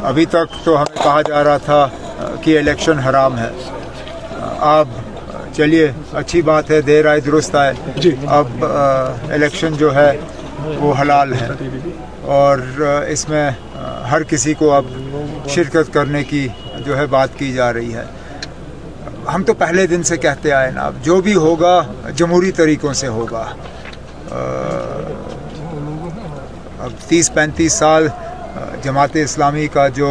अभी तक तो हमें कहा जा रहा था कि इलेक्शन हराम है। अब चलिए, अच्छी बात है, देर आए दुरुस्त आए। अब इलेक्शन जो है वो हलाल है और इसमें हर किसी को अब शिरकत करने की जो है बात की जा रही है। हम तो पहले दिन से कहते आए ना, अब जो भी होगा जमहूरी तरीक़ों से होगा। अब 30-35 साल जमात इस्लामी का जो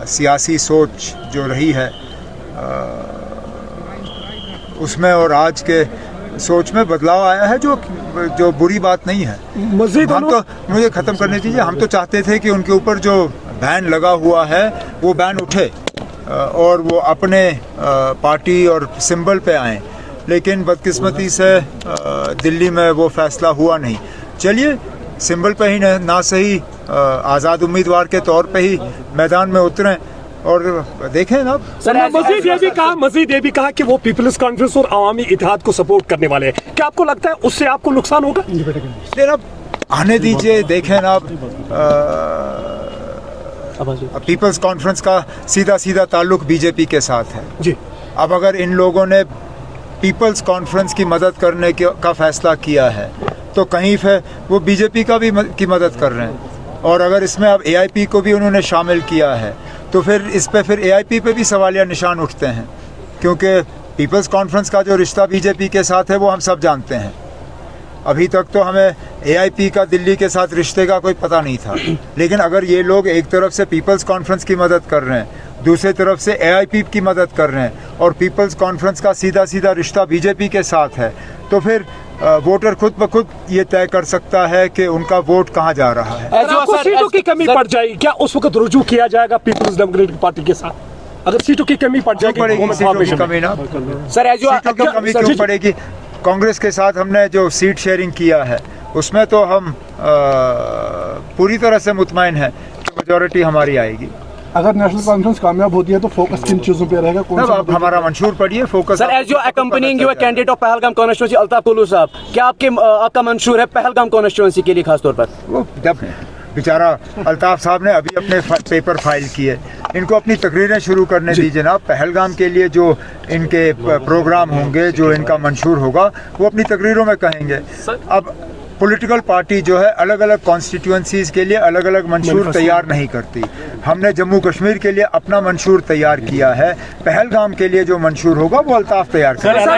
सियासी सोच जो रही है उसमें और आज के सोच में बदलाव आया है, जो बुरी बात नहीं है। मज़ीद हम तो, मुझे ख़त्म करने दीजिए, हम तो चाहते थे कि उनके ऊपर जो बैन लगा हुआ है वो बैन उठे और वो अपने पार्टी और सिंबल पे आएँ, लेकिन बदकिस्मती से दिल्ली में वो फैसला हुआ नहीं। चलिए, सिंबल पे ही ना सही आज़ाद उम्मीदवार के तौर पे ही मैदान में उतरें और देखें ना। सर, मजीद ये भी कहा कि वो पीपल्स कॉन्फ्रेंस और अवामी इत्तेहाद को सपोर्ट करने वाले हैं। क्या आपको लगता है उससे आपको नुकसान होगा? अब आने दीजिए, देखें ना। पीपल्स कॉन्फ्रेंस का सीधा ताल्लुक बीजेपी के साथ है जी। अब अगर इन लोगों ने पीपल्स कॉन्फ्रेंस की मदद करने का फैसला किया है तो कहीं पे वो बीजेपी का भी की मदद कर रहे हैं, और अगर इसमें अब एआईपी को भी उन्होंने शामिल किया है तो फिर इस पे फिर एआईपी पे भी सवालिया निशान उठते हैं, क्योंकि पीपल्स कॉन्फ्रेंस का जो रिश्ता बीजेपी के साथ है वो हम सब जानते हैं। अभी तक तो हमें एआईपी का दिल्ली के साथ रिश्ते का कोई पता नहीं था, लेकिन अगर ये लोग एक तरफ से पीपल्स कॉन्फ्रेंस की मदद कर रहे हैं, दूसरी तरफ से एआईपी की मदद कर रहे हैं और पीपल्स कॉन्फ्रेंस का सीधा रिश्ता बीजेपी के साथ है, तो फिर वोटर खुद ब खुद ये तय कर सकता है कि उनका वोट कहाँ जा रहा है। आपको सीटों की कमी पड़ जाएगी, क्या उस वक्त रुजू किया जाएगा पीपल्स डेमोक्रेटिक पार्टी के साथ? अगर सीटों की कमी पड़ जाएगी, सीटों की कमी ना सर, सीटों की कमी क्यों पड़ेगी? कांग्रेस के साथ हमने जो सीट शेयरिंग किया है उसमें तो हम पूरी तरह से मुतमईन हैं कि मेजॉरिटी हमारी आएगी। अगर नेशनल कॉन्फ्रेंस कामयाब होती है तो फोकस किन चीजों पे रहेगा? अब हमारा मंशूर पढ़िए, focus. Sir, as you accompanying you candidate of Pahalgam constituency Altaf Kaloo साहब, क्या आपका मंशूर है पहलगाम कॉन्स्टिट्यूंसी के लिए खास तौर पर? वो जब बेचारा अल्ताफ साहब ने अभी अपने पेपर फाइल किए, इनको अपनी तकरीरें शुरू करने दीजिए ना। पहलगाम के लिए जो इनके प्रोग्राम होंगे, जो इनका मंशूर होगा, वो अपनी तकरीरों में कहेंगे। अब पॉलिटिकल पार्टी जो है अलग अलग कॉन्स्टिट्यूएंसीज के लिए अलग अलग मंशूर तैयार नहीं करती। हमने जम्मू कश्मीर के लिए अपना मंशूर तैयार किया है, पहलगाम के लिए जो मंशूर होगा वो अल्ताफ तैयार करेगा।